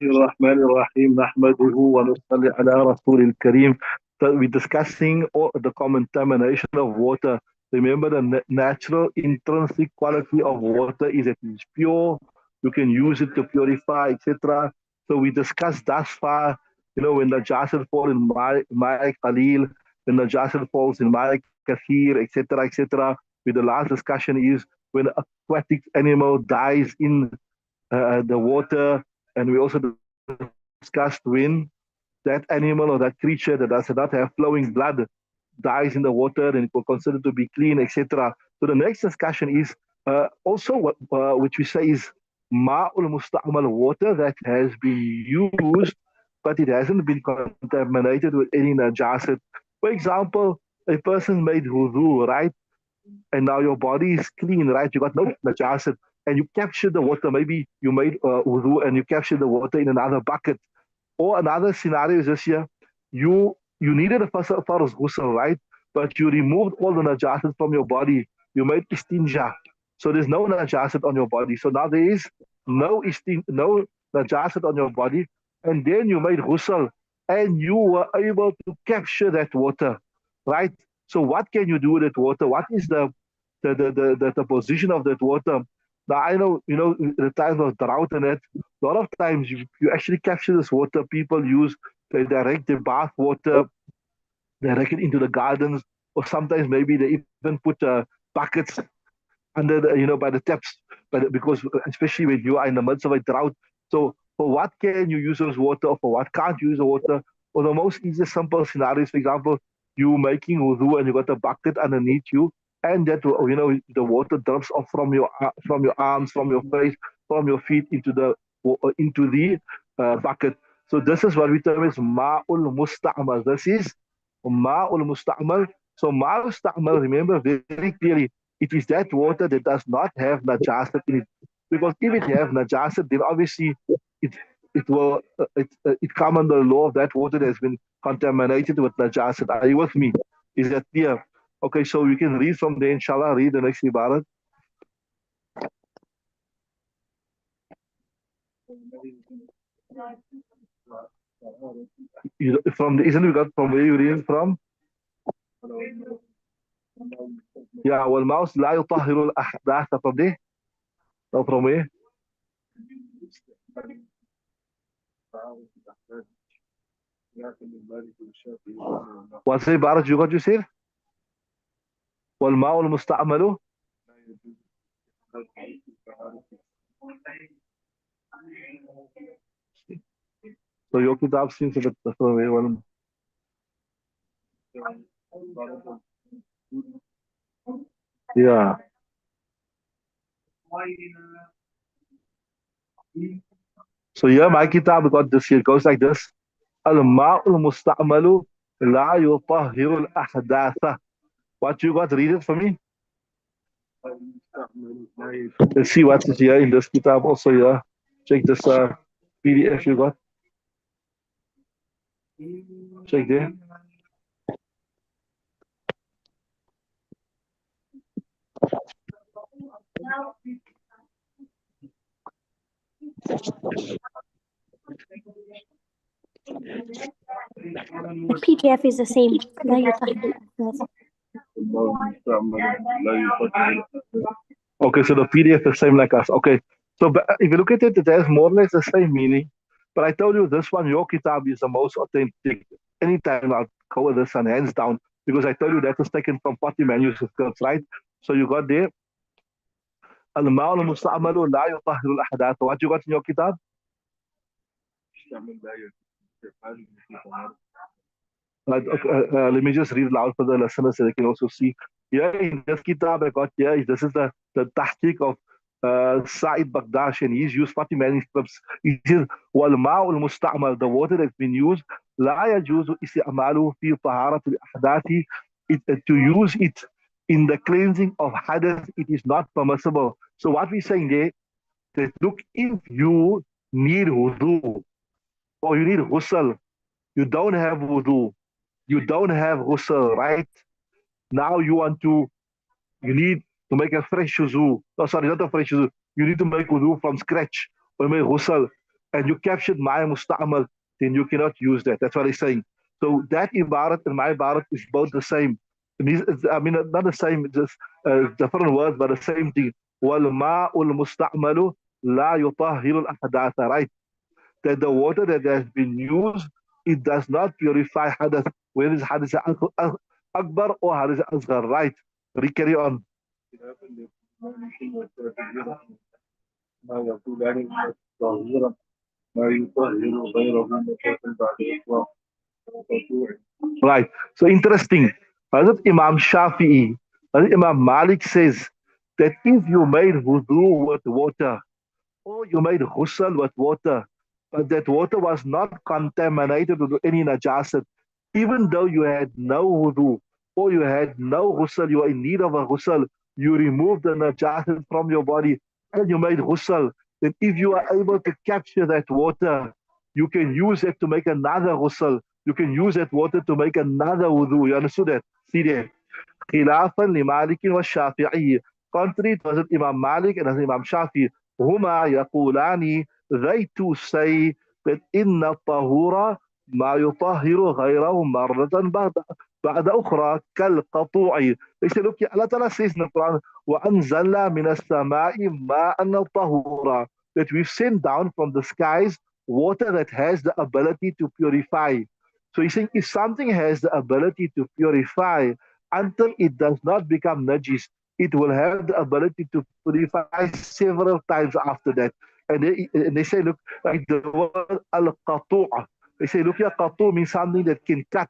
الرحمن الرحيم نحمده ونصلي على رسول الكريم. So we're discussing the contamination of water. Remember, the natural intrinsic quality of water is that it's pure. You can use it to purify, etc. So we discussed thus far, when the Najasat fall in my Khalil, when the Najasat falls in my Kathir, etc., etc. With the last discussion is when an aquatic animal dies in the water, and we also discussed when that animal or that creature that does not have flowing blood dies in the water and it will consider to be clean, etc. So the next discussion is also which we say is ma'ul musta'mal, water that has been used but it hasn't been contaminated with any najasat. For example, a person made wudu, right? And now your body is clean, right? You got no najasat, and you capture the water. Maybe you made wudu and you captured the water in another bucket. Or another scenario is this here: you needed a first ghusl, right? But you removed all the najasat from your body. You made istinja, so there's no najasat on your body. So now there is no najasat on your body, and then you made ghusl, and you were able to capture that water, right? So what can you do with that water? What is the position of that water? Now I know, the times of drought and that, a lot of times you actually capture this water. People use, they direct the bath water, they direct it into the gardens, or sometimes maybe they even put buckets under by the taps, because especially when you are in the midst of a drought. So for what can you use this water, or for what can't you use the water? Or the most easiest simple scenarios, for example, you making wudu and you got a bucket underneath you, and that the water drips off from your arms, from your face, from your feet into the bucket. So this is what we term as ma'ul musta'mal. This is ma'ul musta'mal. So ma'ul musta'mal, remember very clearly, it is that water that does not have najasat in it. Because if it have najasat, then obviously it it come under the law of that water that has been contaminated with najasat. Are you with me? Is that clear? Okay, so we can read from there, inshallah. Read the next ibarat. From the, isn't we got from where you reading from? Yeah, والماء لا يطهر الأحداث from there. No, from where? What's the ibarat you got, you said? والماء المستعمل. So your kitab seems a bit different. Yeah. So yeah, my kitab got this here. It goes like this. الماء المستعمل لا يطهر الأحداث. What you got? Read it for me. Let's see what is here in this kitab also. Yeah. Check this PDF you got. Check there. The PDF is the same. لا يطهر الأحداث. Okay, so the PDF is same like us. Okay, so if you look at it, it has more or less the same meaning. But I told you this one, your kitab, is the most authentic. Anytime I'll cover this one hands down, because I told you that was taken from 40 manuscripts, right? So you got there. الماء المستعمل لا يطهر الأحداث. What you got in your kitab? Let me just read it loud for the listeners so they can also see. Here in this kitab I got here, this is the tahqiq of Sa'id Bagdash, and he's used 40 manuscripts. He says, وَالْمَاءُ الْمُسْتَعْمَل, the water that's been used, لا يجوز استعماله في طهارة الأحداث, to use it in the cleansing of hadith, it is not permissible. So what we're saying there, that look, if you need wudu, or you need ghusl, you don't have wudu, you don't have ghusl, right? Now you need to make a fresh wudu. Oh, sorry, not a fresh wudu. You need to make wudu from scratch or make ghusl. and you captured my musta'mal, then you cannot use that. That's what he's saying. So that ibarat and my ibarat is both the same. I mean, not the same, just different words, but the same thing. وَالْمَاءُ الْمُسْتَعْمَلُ لَا يُطَهِّرُ الْأَحْدَاثَ, right? That the water that has been used, it does not purify hadath, whether it's hadath akbar or hadath asghar, right? Carry on. Right. So interesting. Hazrat Imam Shafi'i, Hazrat Imam Malik says that if you made wudu with water, or you made ghusl with water, but that water was not contaminated with any najasat, even though you had no wudu, or you had no ghusl, you are in need of a ghusl, you removed the najasat from your body, and you made ghusl, then if you are able to capture that water, you can use it to make another ghusl, you can use that water to make another wudu. You understood that? See there. خلافا لمالك والشافعي. Contrary to Hazrat Imam Malik and Hazrat Imam Shafi, هما يقولان, they two say that إن الطهور ما يطهر غيره مرة بعد أخرى كالقطوع. They say, look, Allah Ta'ala says in the Quran, وأنزلنا من السماء ماء طهورا, that we've sent down from the skies water that has the ability to purify. So he's saying if something has the ability to purify, until it does not become najis, it will have the ability to purify several times after that. And they say, look, like the word al-qatu'. They say, look here, qatu' means something that can cut.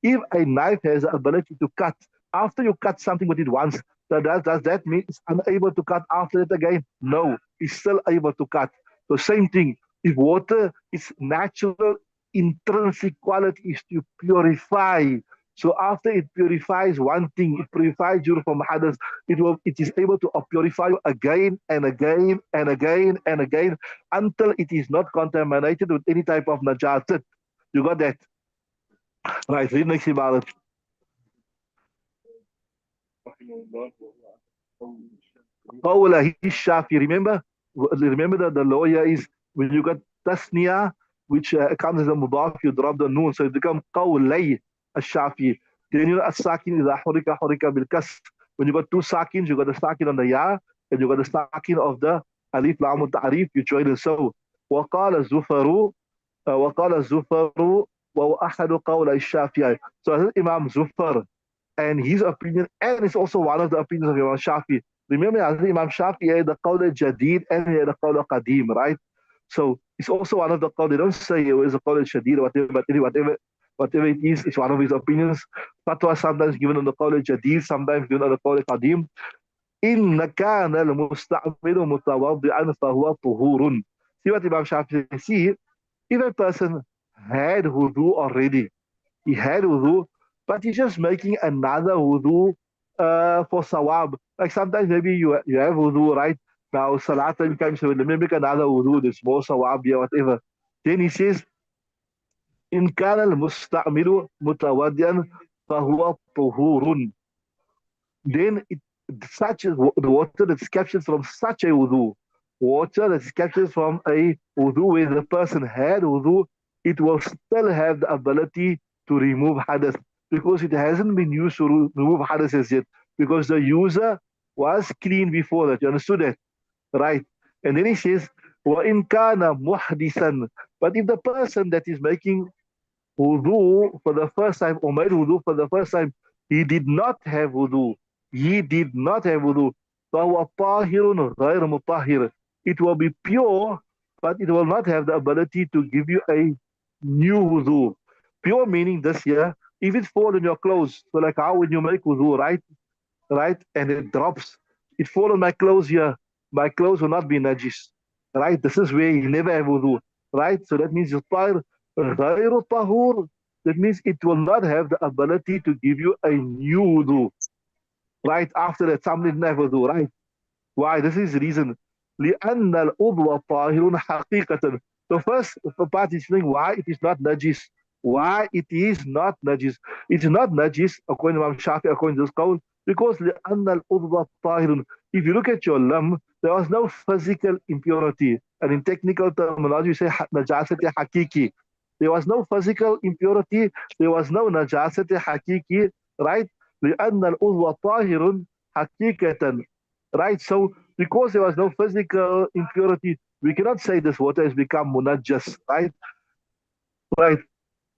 If a knife has the ability to cut, after you cut something with it once, does that mean it's unable to cut after it again? No, it's still able to cut. So same thing, if water, its natural intrinsic quality is to purify. So after it purifies one thing, it purifies you from hadath, it is able to purify you again and again and again and again until it is not contaminated with any type of najasat. You got that? Right, read next about it. Qawla Shafi. Remember that the lawyer is when you got tasniya, which comes as a mudaf, you drop the noon, so it becomes qawlay al-Shafi. Then you as-sakin is hurika bil kas. When you got two sakins, you got the sakin on the ya, and you got the sakin of the alif lam ta'rif, you join it. So وقال الزفر وقال الزفر وهو أحد قول الشافعي. So Imam Zufar and his opinion, and it's also one of the opinions of Imam Shafi. Remember, Imam Shafi had the qawl al-jadid and he had the qawl al-qadim, right? So it's also one of the qawl. They don't say it was a qawl al-shadid or whatever, but whatever it is, it's one of his opinions. Fatwa sometimes given on the qawl al-jadid, sometimes given on the qawl al-qadim. إن كان المستعمل متوضئا فهو طهور. See what Imam Shafi says? See, if a person had wudu already, he had wudu, but he's just making another wudu for sawab. Like sometimes maybe you have wudu, right? Now salat time comes, so let me make another wudu, there's more sawab here, whatever. Then he says, إن كان المستعمل متوضئا فهو طهور. Then such as the water that's captured from such a wudu, water that's captured from a wudu where the person had wudu, it will still have the ability to remove hadath because it hasn't been used to remove hadath as yet because the user was clean before that. You understood that? Right. And then he says, وَإِن كَانَ مُحْدِثًا. But if the person that is making wudu for the first time or made wudu for the first time, he did not have wudu. He did not have wudu. فَهُوَ طَاهِرٌ غَيْرُ مُطَهِّرٌ. It will be pure, but it will not have the ability to give you a new wudu. Pure meaning this here, if it falls on your clothes, so like how when you make wudu, right, and it drops, it falls on my clothes here, my clothes will not be najis, right? This is where you never have wudu, right? So that means you're غير طهور. That means it will not have the ability to give you a new wudu. Right after that, somebody never do, right? Why? This is the reason. لأن الأضوى طاهر حقيقة. The first part is saying why it is not najis. Why it is not najis. It's not najis according to Imam Shafi, according to this qawl, because لأن الأضوى طاهر. if you look at your limb, there was no physical impurity. And in technical terminology, we say najasat hakiki. There was no physical impurity. There was no najasat hakiki, right? لأن العضو طاهر حقيقة, right? So because there was no physical impurity, we cannot say this water has become munajjas, right? Right.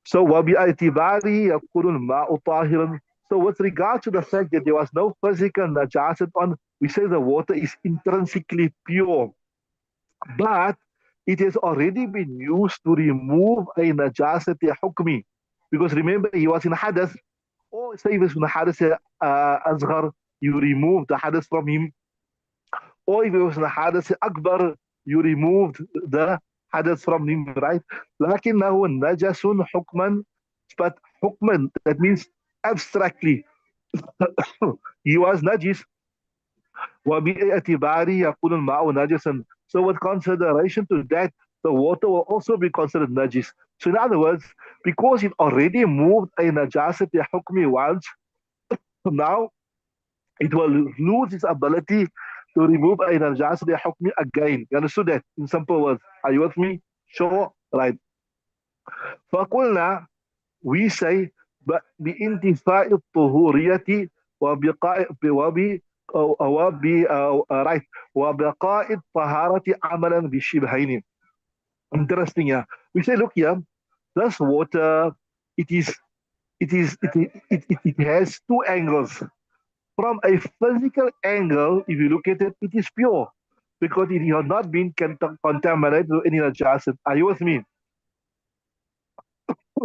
So وباعتباره يكون الماء طاهرا. So with regard to the fact that there was no physical najasat on, we say the water is intrinsically pure. But it has already been used to remove a najasat hukmi. Because remember, he was in hadath, or say he was in hadath asghar, you remove the hadath from him. Or if it was in hadath akbar, you removed the hadath from him, right? لكنه نجس حكما, but hukman, that means abstractly. He was najis. وباعتباره يكون الماء نجسا. So with consideration to that, the water will also be considered najis. So in other words, because it already moved a najasat hukmi once, now it will lose its ability to remove a najasat hukmi again. You understood that? In simple words. Are you with me? Sure. Right. فقلنا, we say بانتفاء الطهورية وبقاء right, وبقاء الطهارة عملا بالشبهين. Interesting, yeah. We say, look here, this water, it is, it has two angles. From a physical angle, if you look at it, it is pure because it has not been contaminated with any najasat. Are you with me?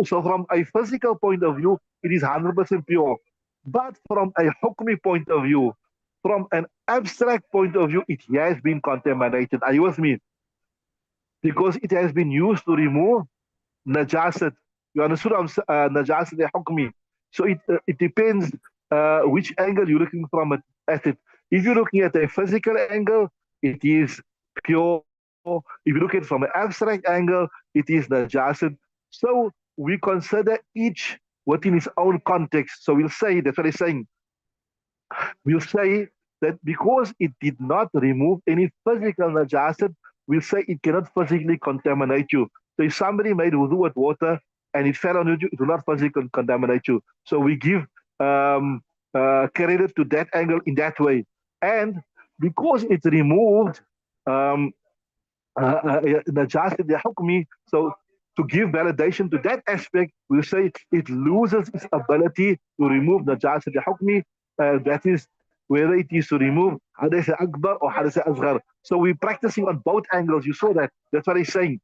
So from a physical point of view, it is 100% pure. But from a hukmi point of view, from an abstract point of view, it has been contaminated. Are you with me? Because it has been used to remove najasat. You understood najasat hukmi. So it depends which angle you're looking from at it. If you're looking at a physical angle, it is pure. If you look at it from an abstract angle, it is najasat. So we consider each within its own context. So we'll say, that's what he's saying. We'll say that because it did not remove any physical najasat, we'll say it cannot physically contaminate you. So if somebody made wudu with water and it fell on you, it will not physically contaminate you. So we give credit to that angle in that way. And because it's removed najasat hukmi, so to give validation to that aspect, we'll say it loses its ability to remove najasat hukmi. That is whether it is to remove hadath akbar or hadath asghar. So we're practicing on both angles. You saw that. That's what he's saying.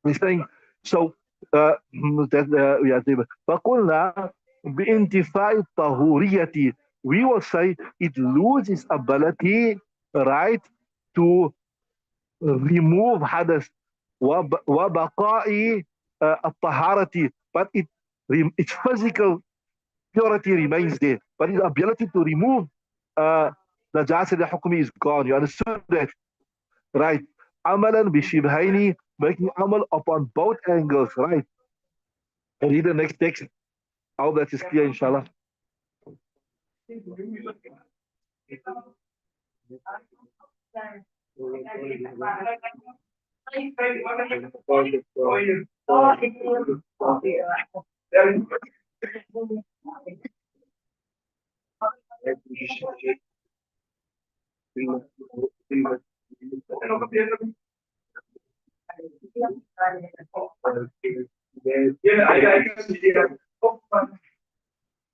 He's saying, so فقلنا بانتفاء الطهورية, we will say it loses its ability, right, to remove hadath وبقاء الطهارة, but its physical purity remains there, but its ability to remove najasat al-hukmi is gone. You understood that? Right. Amalan bishibhaini, making amal upon both angles, right? And read the next text. I hope that is clear, inshallah.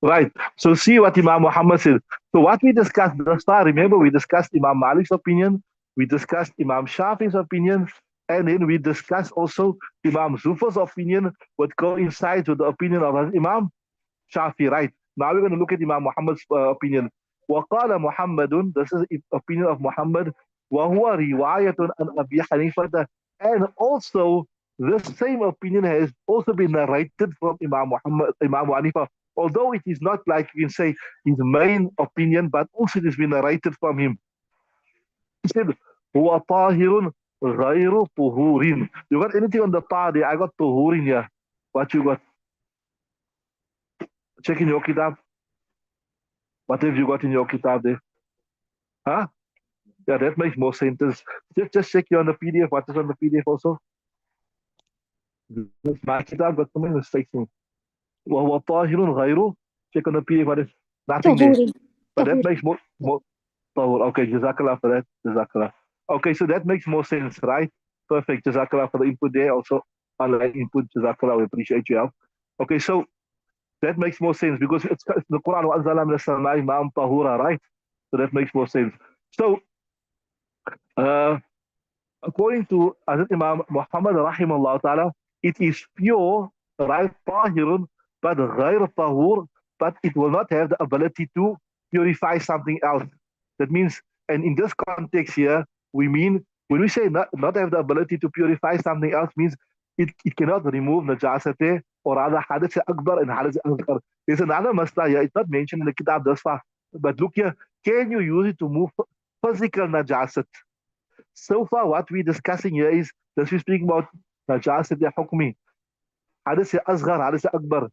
Right. So see what Imam Muhammad said. So what we discussed thus far, remember we discussed Imam Malik's opinion, we discussed Imam Shafi's opinion, and then we discussed also Imam Zufa's opinion, what coincides with the opinion of Imam Shafi, right? Now we're going to look at Imam Muhammad's opinion. وقال محمد, this is the opinion of Muhammad, وهو رواية عن أبي حنيفة, and also this same opinion has also been narrated from Imam Hanifa, although it is not like you can say his main opinion, but also it has been narrated from him. He said, هو طاهر غير طهور. You got anything on the tahir? I got طهور here. What you got? Check in your kitab. What have you got in your kitab there? Huh? Yeah, that makes more sense. Just check you on the PDF. What is on the PDF also? Just mark it out, got so many mistakes in it. وطاهر غيره. Check on the PDF. What is nothing there. طهوري But that طهوري. makes more طهور. Okay, Jazakallah for that. Jazakallah. Okay, so that makes more sense, right? Perfect. Jazakallah for the input there. Also, online input. Jazakallah. We appreciate your help. Okay, so that makes more sense because it's the Quran. وَأَنزَلَ مِنَ السَّمَاءِ مَاءً طَهُورًا, right? So that makes more sense. So, uh, according to Hazrat Imam Muhammad rahimahullah ta'ala, it is pure, right, tahirun, but ghair tahur, but it will not have the ability to purify something else. That means, and in this context here, we mean, when we say not have the ability to purify something else, means it cannot remove najasate or rather hadath akbar and hadath asghar. There's another masla here, it's not mentioned in the kitab thus far, but look here, can you use it to move physical najasat? So far, what we're discussing here is that we're speaking about najasat hukmi. Hadith asghar, hadith akbar.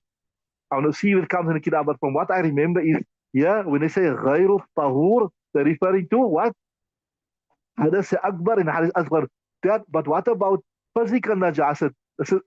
I want to see if it comes in the kitab, but from what I remember is here, when they say ghayru tahur, they're referring to what? Hadith akbar and hadith asghar. But what about physical najasat?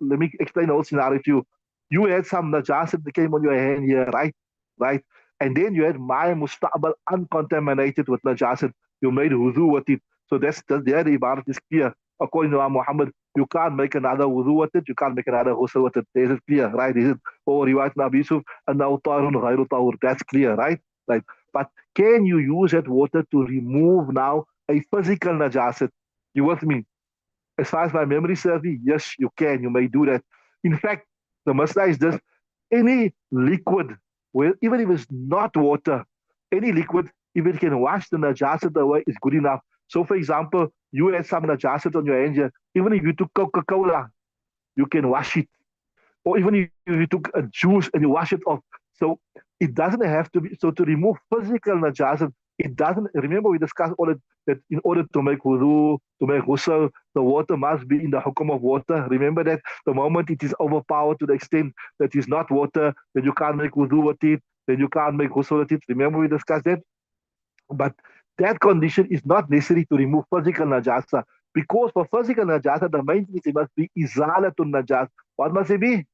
Let me explain the whole scenario to you. You had some najasat that came on your hand here, right? Right? And then you had my mustaqbal uncontaminated with najasat. You made wudu with it. So there the ibarat is clear. According to Muhammad, you can't make another wudu with it, you can't make another ghusl with it. Is it clear, right? Is it? Oh, riwayat Nabi Yusuf, and now tahirun ghayru tahur. That's clear, right? Right. But can you use that water to remove now a physical najasat? You with me? As far as my memory serves me, yes, you can. You may do that. In fact, the masla is this: any liquid, well, even if it's not water, any liquid, if it can wash the najasat away, is good enough. So, for example, you had some najasat on your hand here. Even if you took Coca-Cola, you can wash it. Or even if you took a juice and you wash it off. So it doesn't have to be. So to remove physical najasat, it doesn't. Remember, we discussed all that in order to make wudu, to make ghusl, the water must be in the hukum of water. Remember that the moment it is overpowered to the extent that it's not water, then you can't make wudu with it, then you can't make ghusl with it. Remember, we discussed that. But that condition is not necessary to remove physical najasa. Because for physical najasa, the main thing is it must be izalatun najas. What must it be?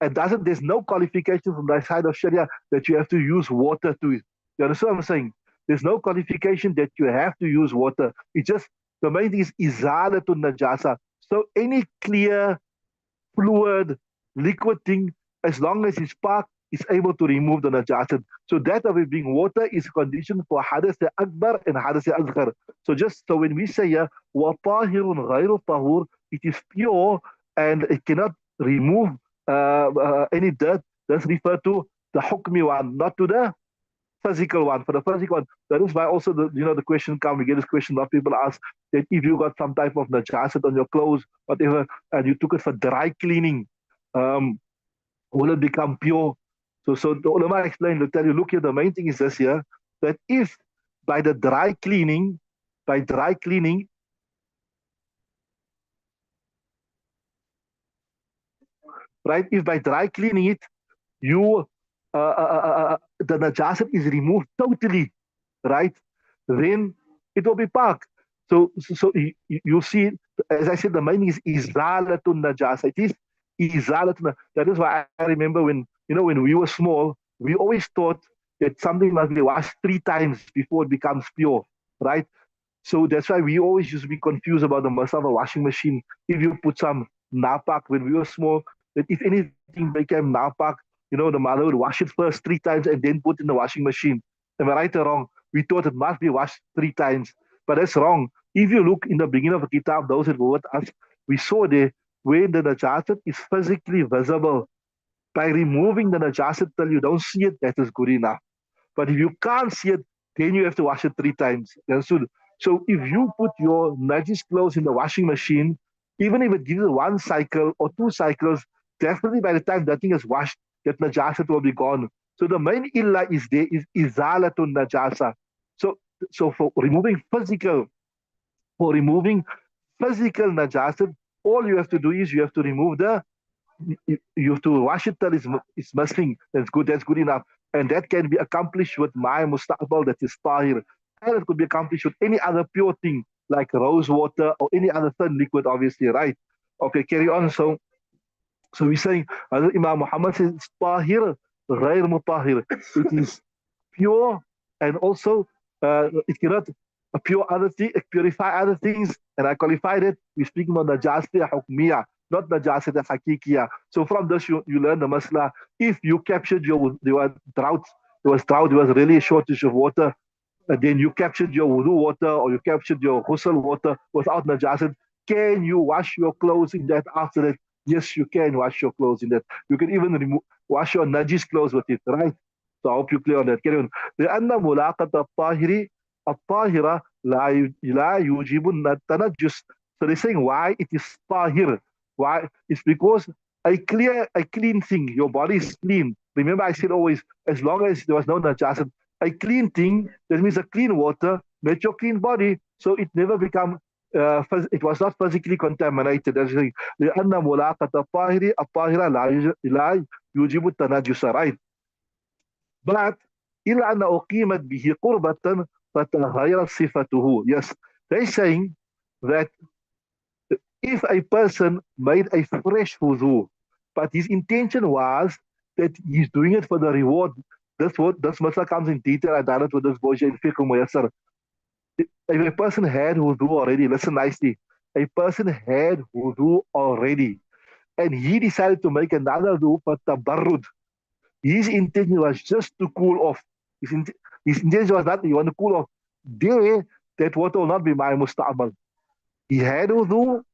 And there's no qualification from the side of Sharia that you have to use water to it. You understand what I'm saying? There's no qualification that you have to use water. It's just the main thing is izalatun najasa. So any clear, fluid, liquid thing, as long as it's spark, is able to remove the najasat. So that of it being water is a condition for hadath akbar and hadath asghar. So just so when we say here, wa tahirun ghayru tahur, it is pure and it cannot remove any dirt. That's referred to the hukmi one, not to the physical one. For the physical one, that is why also the question comes. We get this question. A lot of people ask that if you got some type of najasat on your clothes, whatever, and you took it for dry cleaning, will it become pure? So the ulama explained, they'll tell you, look here, the main thing is this here, that if by dry cleaning, right, if by dry cleaning it, you, the najasat is removed totally, right, then it will be park. So you see, as I said, the main is izalatun najasa. It is izalatun. That is why I remember when we were small, we always thought that something must be washed 3 times before it becomes pure, right? So that's why we always used to be confused about the must of a washing machine. If you put some napak when we were small, that if anything became napak, the mother would wash it first 3 times and then put it in the washing machine. Am I right or wrong? We thought it must be washed 3 times, but that's wrong. If you look in the beginning of the kitab, those that were with us, we saw there when the najasat is physically visible. By removing the najasat till you don't see it, that is good enough. But if you can't see it, then you have to wash it 3 times. So if you put your najis clothes in the washing machine, even if it gives you 1 cycle or 2 cycles, definitely by the time that thing is washed, that najasa will be gone. So the main illa is there is izalatun najasa. So for removing physical najasa, all you have to do is you have to remove you have to wash it till it's muslim. That's good enough. And that can be accomplished with my mustaqbal, that is tahir. and it could be accomplished with any other pure thing, like rose water or any other thin liquid, obviously, right? Okay, carry on. So we're saying, Imam Muhammad says, it's tahir, غير mutahir. It is pure, and also it cannot pure other things, purify other things. And I qualified it. We're speaking about najasiyah hukmiyah, not najasiyah hakikiyah. So from this, you learn the masla. If you captured there was drought, there was really a shortage of water, then you captured your wudu water or you captured your ghusl water without najasat, can you wash your clothes in that after that? Yes, you can wash your clothes in that. You can even wash your najis clothes with it, right? So I hope you're clear on that. Carry on. لأن ملاقة الطاهر الطاهرة لا يوجب التنجس. So they're saying why it is tahir. Why? It's because a clean thing, your body is clean. Remember, I said always, as long as there was no najasat, a clean thing, that means a clean water, made your clean body, so it never become, it was not physically contaminated. That's the thing. لأن ملاقة الطاهر الطاهرة لا يوجب التنجس, right? But إلا أن أقيمت به قربة فتغيرت صفته. Yes, they're saying that if a person made a fresh wudu, but his intention was that he's doing it for the reward. This masala comes in detail. I done it with this boy in Fiqh Muyassar. If a person had wudu already, listen nicely. A person had wudu already, and he decided to make another wudu for tabarrud. His intention was just to cool off. His intention was not, he want to cool off. There, that water will not be my musta'mal. He had wudu,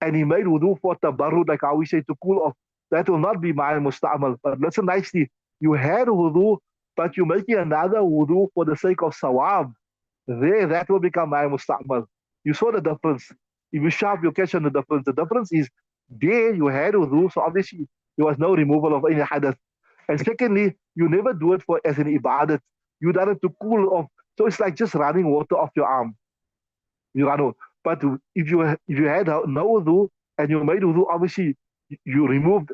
and he made wudu for tabarrud, like how we say, to cool off. That will not be my musta'mal. But listen nicely, you had wudu, but you're making another wudu for the sake of sawab. There, that will become my musta'mal. You saw the difference. If you sharp, you catch on the difference. The difference is, there you had wudu, so obviously there was no removal of any hadath. And secondly, you never do it for as an ibadat. You done it to cool off. So it's like just running water off your arm. You know. But if you had no wudu and you made wudu, obviously you removed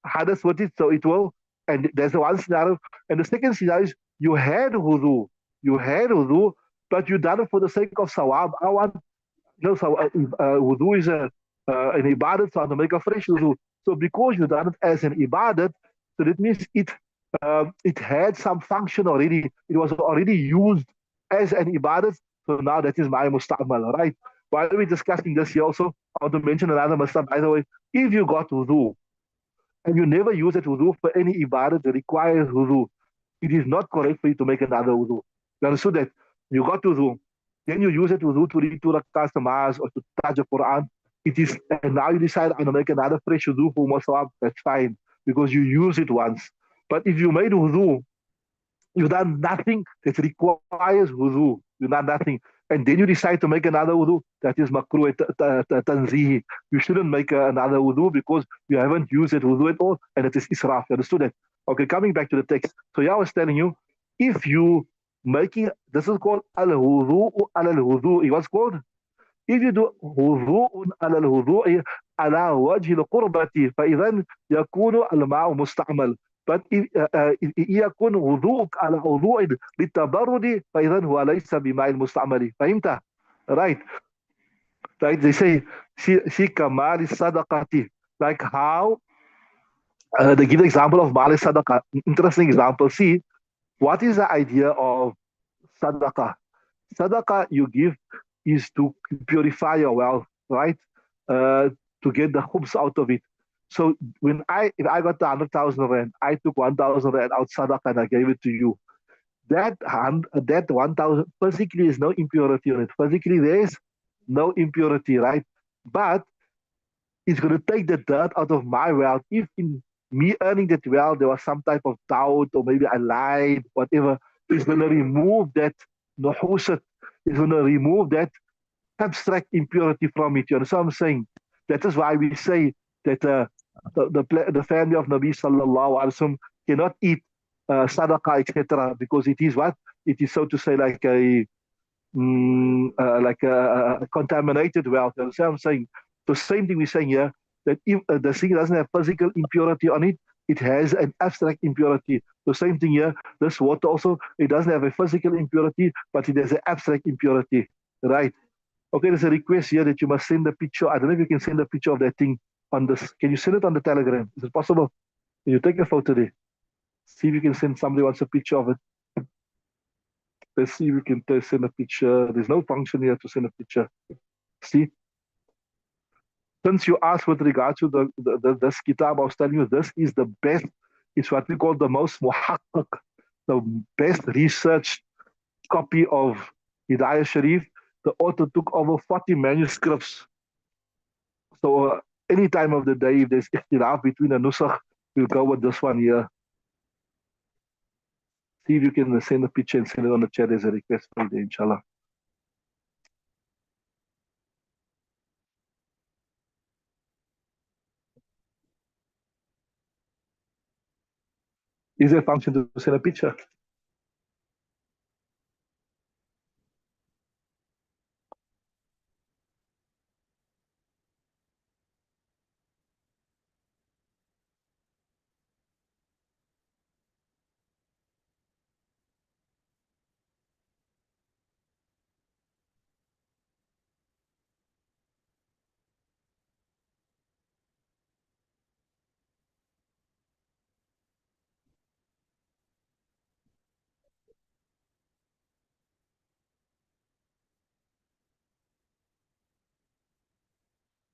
hadass with it, so it will. And there's the one scenario. And the second scenario is you had wudu, but you done it for the sake of sawab. I want no wudu is an ibadat, so I want to make a fresh wudu. So because you done it as an ibadat, so that means it had some function already. It was already used as an ibadat. So now that is my musta'mal, right? While we're discussing this here also, I want to mention another masala, by the way. If you got wudu and you never use that wudu for any ibadah that requires wudu, it is not correct for you to make another wudu. You understood that? You got wudu, then you use that wudu to read two rakats namaz or to touch the Quran. It is, and now you decide I'm going to make another fresh wudu for masawab, that's fine, because you use it once. But if you made wudu, you've done nothing that requires wudu. You've done nothing. And then you decide to make another wudu, that is makruh tanzihi. You shouldn't make another wudu because you haven't used it wudu at all, and it is israf. You understood that? Okay, coming back to the text. So yeah, I was telling you, if you making, this is called al-wudu al-wudu. What's called? If you do wudu al-wudu ala wajhi al-qurbati, فإذا يكون الماء مستعمل. But يكون وضوءك على وضوء للتبرد فإذا هو ليس بماء المستعمل. فهمت؟ Right. Right. They say في كمال الصدقة. Like how they give the example of mal sadaqah. Interesting example. See, what is the idea of sadaqah? Sadaqah you give is to purify your wealth, right? To get the khubs out of it. So if I got the 100,000 rand, I took 1,000 rand out sadaqah and I gave it to you. That 1,000 physically is no impurity on it. Physically there is no impurity, right? But it's going to take the dirt out of my wealth. If in me earning that wealth there was some type of doubt or maybe I lied, whatever, it's going to remove that nuhusat. It's going to remove that abstract impurity from it. You understand what I'm saying? That is why we say that the family of Nabi sallallahu alaihi wasallam cannot eat sadaqah, etc. Because it is what? It is, so to say, like a contaminated wealth. You understand what I'm saying? The same thing we're saying here, that if the thing doesn't have physical impurity on it, it has an abstract impurity. The same thing here, this water also, it doesn't have a physical impurity, but it has an abstract impurity, right? Okay, there's a request here that you must send a picture. I don't know if you can send a picture of that thing on this. Can you send it on the Telegram? Is it possible? Can you take a photo there? See if you can send somebody wants a picture of it. Let's see if we can send a picture. There's no function here to send a picture. See, since you asked with regard to this kitab, I was telling you this is the best. It's what we call the most muhakkak, the best researched copy of Hidaayah Sharif. The author took over 40 manuscripts. So any time of the day, if there's ikhtilaf between a nusakh, we'll go with this one here. See if you can send a picture and send it on the chat as a request for you, inshallah. Is there a function to send a picture?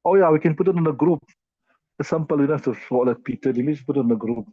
Oh yeah, we can put it in a group. It's simple enough to follow it, Peter. Let me just put it in a group.